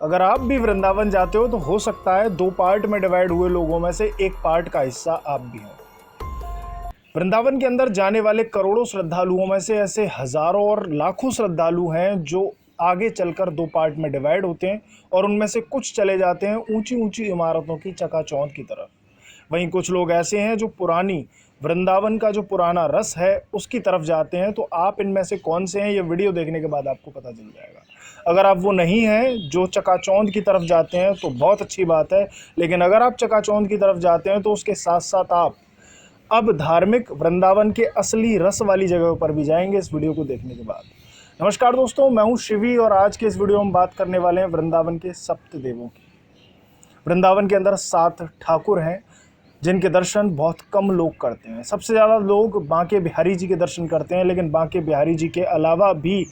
अगर आप भी वृंदावन जाते हो तो हो सकता है 2 पार्ट में डिवाइड हुए लोगों में से एक पार्ट का हिस्सा आप भी हो। वृंदावन के अंदर जाने वाले करोड़ों श्रद्धालुओं में से ऐसे हजारों और लाखों श्रद्धालु हैं जो आगे चलकर 2 पार्ट में डिवाइड होते हैं और उनमें से कुछ चले जाते हैं ऊंची ऊंची इमारतों की चकाचौंध की तरफ। वहीं कुछ लोग ऐसे हैं जो पुरानी वृंदावन का जो पुराना रस है उसकी तरफ जाते हैं। तो आप इनमें से कौन से हैं, ये वीडियो देखने के बाद आपको पता चल जाएगा। अगर आप वो नहीं हैं जो चकाचौंध की तरफ जाते हैं तो बहुत अच्छी बात है, लेकिन अगर आप चकाचौंध की तरफ जाते हैं तो उसके साथ साथ आप अब धार्मिक वृंदावन के असली रस वाली जगह पर भी जाएंगे इस वीडियो को देखने के बाद। नमस्कार दोस्तों, मैं हूं शिवी और आज के इस वीडियो में हम बात करने वाले हैं वृंदावन के सप्त देवों की। वृंदावन के अंदर 7 ठाकुर हैं जिनके दर्शन बहुत कम लोग करते हैं। सबसे ज़्यादा लोग बांके बिहारी जी के दर्शन करते हैं, लेकिन बांके बिहारी जी के अलावा भी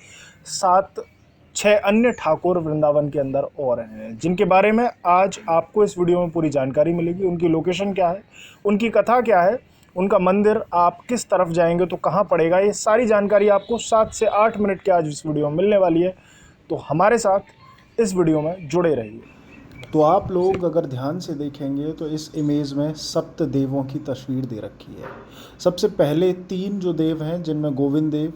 6 अन्य ठाकुर वृंदावन के अंदर और हैं जिनके बारे में आज आपको इस वीडियो में पूरी जानकारी मिलेगी। उनकी लोकेशन क्या है, उनकी कथा क्या है, उनका मंदिर आप किस तरफ जाएंगे तो कहाँ पड़ेगा, ये सारी जानकारी आपको 7 से 8 मिनट के आज इस वीडियो में मिलने वाली है। तो हमारे साथ इस वीडियो में जुड़े रहिए। तो आप लोग अगर ध्यान से देखेंगे तो इस इमेज में सप्त देवों की तस्वीर दे रखी है। सबसे पहले 3 जो देव हैं जिनमें गोविंद देव,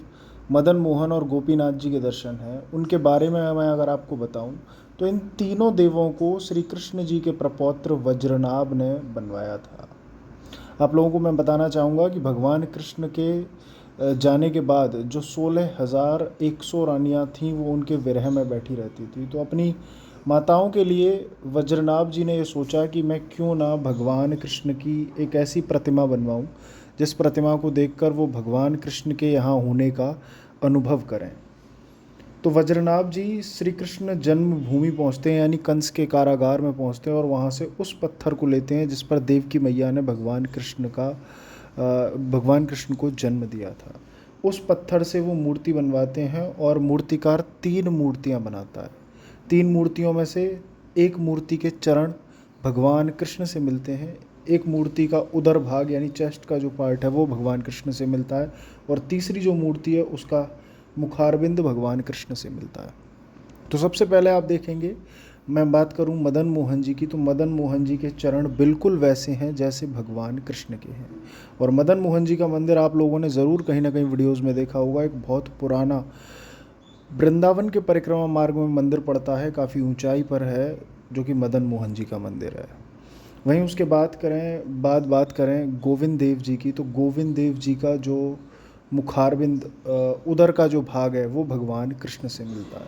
मदन मोहन और गोपीनाथ जी के दर्शन हैं, उनके बारे में मैं अगर आपको बताऊं तो इन तीनों देवों को श्री कृष्ण जी के प्रपौत्र वज्रनाभ ने बनवाया था। आप लोगों को मैं बताना चाहूँगा कि भगवान कृष्ण के जाने के बाद जो 16,100 रानियाँ थीं वो उनके विरह में बैठी रहती थी। तो अपनी माताओं के लिए वज्रनाभ जी ने ये सोचा कि मैं क्यों ना भगवान कृष्ण की एक ऐसी प्रतिमा बनवाऊं जिस प्रतिमा को देखकर वो भगवान कृष्ण के यहाँ होने का अनुभव करें। तो वज्रनाभ जी श्री कृष्ण जन्मभूमि पहुँचते हैं, यानी कंस के कारागार में पहुँचते हैं और वहाँ से उस पत्थर को लेते हैं जिस पर देवकी मैया ने भगवान कृष्ण को जन्म दिया था। उस पत्थर से वो मूर्ति बनवाते हैं और मूर्तिकार 3 मूर्तियाँ बनाता है। 3 मूर्तियों में से एक मूर्ति के चरण भगवान कृष्ण से मिलते हैं, एक मूर्ति का उदर भाग यानी चेस्ट का जो पार्ट है वो भगवान कृष्ण से मिलता है और तीसरी जो मूर्ति है उसका मुखारबिंद भगवान कृष्ण से मिलता है। तो सबसे पहले आप देखेंगे, मैं बात करूं मदन मोहन जी की, तो मदन मोहन जी के चरण बिल्कुल वैसे हैं जैसे भगवान कृष्ण के हैं। और मदन मोहन जी का मंदिर आप लोगों ने ज़रूर कहीं ना कहीं वीडियोज़ में देखा होगा। एक बहुत पुराना वृंदावन के परिक्रमा मार्ग में मंदिर पड़ता है, काफ़ी ऊंचाई पर है, जो कि मदन मोहन जी का मंदिर है। वहीं उसके बात करें गोविंद देव जी की, तो गोविंद देव जी का जो मुखारबिंद उदर का जो भाग है वो भगवान कृष्ण से मिलता है।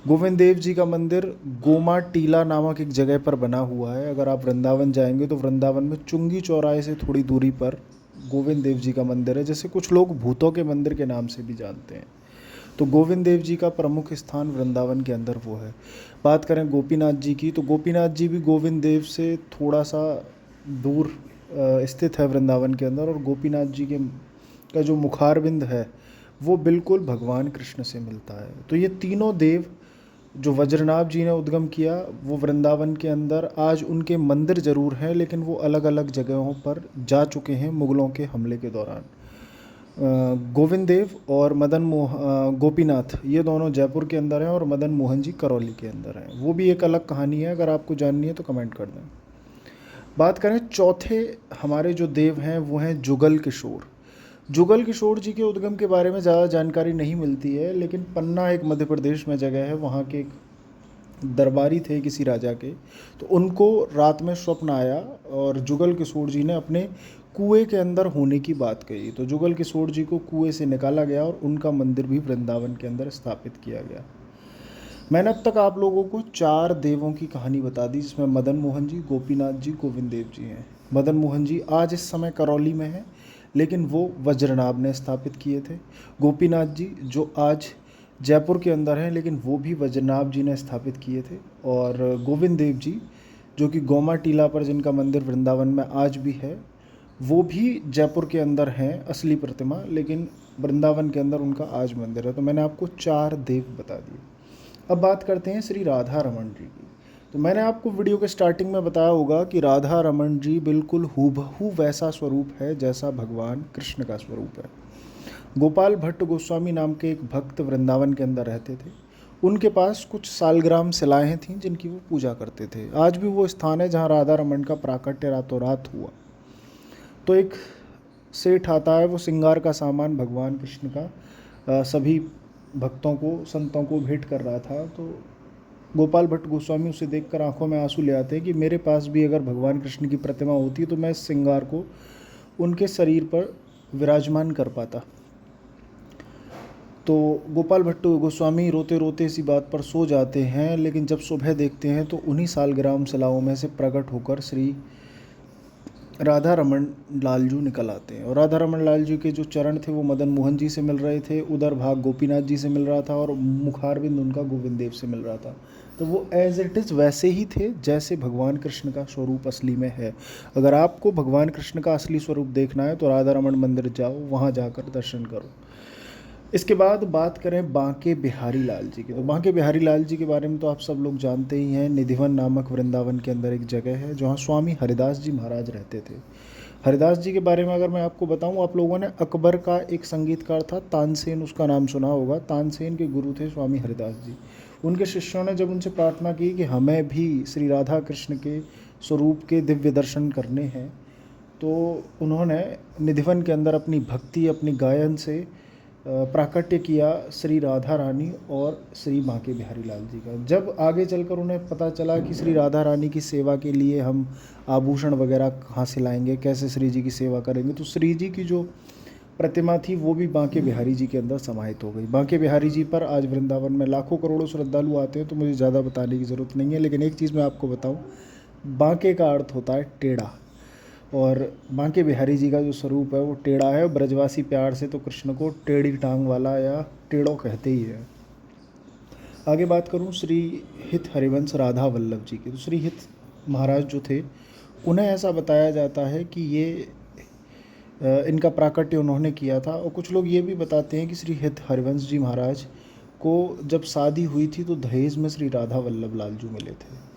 गोविंद देव जी का मंदिर गोमा टीला नामक एक जगह पर बना हुआ है। अगर आप वृंदावन जाएंगे तो वृंदावन में चुंगी चौराहे से थोड़ी दूरी पर गोविंद देव जी का मंदिर है, जैसे कुछ लोग भूतों के मंदिर के नाम से भी जानते हैं। तो गोविंद देव जी का प्रमुख स्थान वृंदावन के अंदर वो है। बात करें गोपीनाथ जी की, तो गोपीनाथ जी भी गोविंद देव से थोड़ा सा दूर स्थित है वृंदावन के अंदर। और गोपीनाथ जी का जो मुखारबिंद है वो बिल्कुल भगवान कृष्ण से मिलता है। तो ये तीनों देव जो वज्रनाभ जी ने उद्गम किया वो वृंदावन के अंदर आज उनके मंदिर ज़रूर हैं, लेकिन वो अलग अलग जगहों पर जा चुके हैं मुग़लों के हमले के दौरान। गोविंद देव और गोपीनाथ ये दोनों जयपुर के अंदर हैं और मदन मोहन जी करौली के अंदर हैं। वो भी एक अलग कहानी है, अगर आपको जाननी है तो कमेंट कर दें। बात करें चौथे हमारे जो देव हैं वो हैं जुगल किशोर। जुगल किशोर जी के उद्गम के बारे में ज़्यादा जानकारी नहीं मिलती है, लेकिन पन्ना एक मध्य प्रदेश में जगह है, वहाँ के एक दरबारी थे किसी राजा के, तो उनको रात में स्वप्न आया और जुगल किशोर जी ने अपने कुएं के अंदर होने की बात कही। तो जुगल किशोर जी को कुएं से निकाला गया और उनका मंदिर भी वृंदावन के अंदर स्थापित किया गया। मैंने अब तक आप लोगों को 4 देवों की कहानी बता दी, जिसमें मदन मोहन जी, गोपीनाथ जी, गोविंद देव जी हैं। मदन मोहन जी आज इस समय करौली में हैं, लेकिन वो वज्रनाभ ने स्थापित किए थे। गोपीनाथ जी जो आज जयपुर के अंदर हैं, लेकिन वो भी वज्रनाभ जी ने स्थापित किए थे। और गोविंद देव जी जो कि गोमा टीला पर जिनका मंदिर वृंदावन में आज भी है, वो भी जयपुर के अंदर हैं असली प्रतिमा, लेकिन वृंदावन के अंदर उनका आज मंदिर है। तो मैंने आपको 4 देव बता दिए। अब बात करते हैं श्री राधा रमन जी की। तो मैंने आपको वीडियो के स्टार्टिंग में बताया होगा कि राधा रमन जी बिल्कुल हूबहू वैसा स्वरूप है जैसा भगवान कृष्ण का स्वरूप है। गोपाल भट्ट गोस्वामी नाम के एक भक्त वृंदावन के अंदर रहते थे। उनके पास कुछ सालग्राम शिलाएँ थीं जिनकी वो पूजा करते थे। आज भी वो स्थान है जहाँ राधा रमन का प्राकट्य रातों रात हुआ। तो एक सेठ आता है, वो श्रृंगार का सामान भगवान कृष्ण का सभी भक्तों को, संतों को भेंट कर रहा था। तो गोपाल भट्ट गोस्वामी उसे देखकर आंखों में आंसू ले आते हैं कि मेरे पास भी अगर भगवान कृष्ण की प्रतिमा होती तो मैं इस श्रृंगार को उनके शरीर पर विराजमान कर पाता। तो गोपाल भट्ट गोस्वामी रोते रोते इसी बात पर सो जाते हैं, लेकिन जब सुबह देखते हैं तो उन्हीं सालग्राम शिलाओं में से प्रकट होकर श्री राधा रमन लालजू निकल आते हैं। और राधा रमन लालजू के जो चरण थे वो मदन मोहन जी से मिल रहे थे, उधर भाग गोपीनाथ जी से मिल रहा था और मुखारबिंद उनका गोविंद देव से मिल रहा था। तो वो एज इट इज़ वैसे ही थे जैसे भगवान कृष्ण का स्वरूप असली में है। अगर आपको भगवान कृष्ण का असली स्वरूप देखना है तो राधा रमन मंदिर जाओ, वहाँ जाकर दर्शन करो। इसके बाद बात करें बांके बिहारी लाल जी की। तो बांके बिहारी लाल जी के बारे में तो आप सब लोग जानते ही हैं। निधिवन नामक वृंदावन के अंदर एक जगह है जहाँ स्वामी हरिदास जी महाराज रहते थे। हरिदास जी के बारे में अगर मैं आपको बताऊं, आप लोगों ने अकबर का एक संगीतकार था तानसेन, उसका नाम सुना होगा। तानसेन के गुरु थे स्वामी हरिदास जी। उनके शिष्यों ने जब उनसे प्रार्थना की कि हमें भी श्री राधा कृष्ण के स्वरूप के दिव्य दर्शन करने हैं, तो उन्होंने निधिवन के अंदर अपनी भक्ति, अपनी गायन से प्राकट्य किया श्री राधा रानी और श्री बांके बिहारी लाल जी का। जब आगे चलकर उन्हें पता चला कि श्री राधा रानी की सेवा के लिए हम आभूषण वगैरह कहाँ से लाएंगे, कैसे श्री जी की सेवा करेंगे, तो श्री जी की जो प्रतिमा थी वो भी बांके बिहारी जी के अंदर समाहित हो गई। बांके बिहारी जी पर आज वृंदावन में लाखों करोड़ों श्रद्धालु आते हैं, तो मुझे ज़्यादा बताने की ज़रूरत नहीं है। लेकिन एक चीज़ मैं आपको बताऊँ, बांके का अर्थ होता है टेढ़ा, और बांके बिहारी जी का जो स्वरूप है वो टेढ़ा है। ब्रजवासी प्यार से तो कृष्ण को टेढ़ी टांग वाला या टेढ़ो कहते ही है। आगे बात करूं श्री हित हरिवंश राधा वल्लभ जी की। तो श्री हित महाराज जो थे, उन्हें ऐसा बताया जाता है कि ये इनका प्राकट्य उन्होंने किया था। और कुछ लोग ये भी बताते हैं कि श्री हित हरिवंश जी महाराज को जब शादी हुई थी तो दहेज में श्री राधा वल्लभ लालजू मिले थे।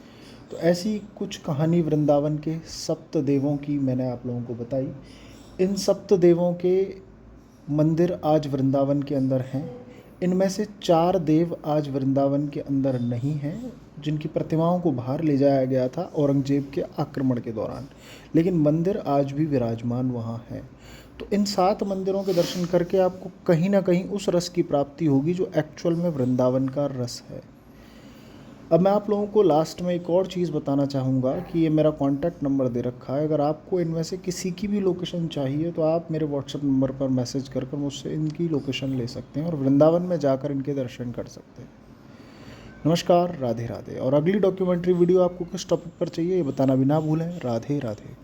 तो ऐसी कुछ कहानी वृंदावन के सप्त देवों की मैंने आप लोगों को बताई। इन सप्त देवों के मंदिर आज वृंदावन के अंदर हैं। इनमें से 4 देव आज वृंदावन के अंदर नहीं हैं, जिनकी प्रतिमाओं को बाहर ले जाया गया था औरंगजेब के आक्रमण के दौरान, लेकिन मंदिर आज भी विराजमान वहाँ हैं। तो इन 7 मंदिरों के दर्शन करके आपको कहीं ना कहीं उस रस की प्राप्ति होगी जो एक्चुअल में वृंदावन का रस है। अब मैं आप लोगों को लास्ट में एक और चीज़ बताना चाहूँगा कि ये मेरा कॉन्टैक्ट नंबर दे रखा है। अगर आपको इनमें से किसी की भी लोकेशन चाहिए तो आप मेरे व्हाट्सएप नंबर पर मैसेज कर कर मुझसे इनकी लोकेशन ले सकते हैं और वृंदावन में जाकर इनके दर्शन कर सकते हैं। नमस्कार, राधे राधे। और अगली डॉक्यूमेंट्री वीडियो आपको किस टॉपिक पर चाहिए ये बताना भी ना भूलें। राधे राधे।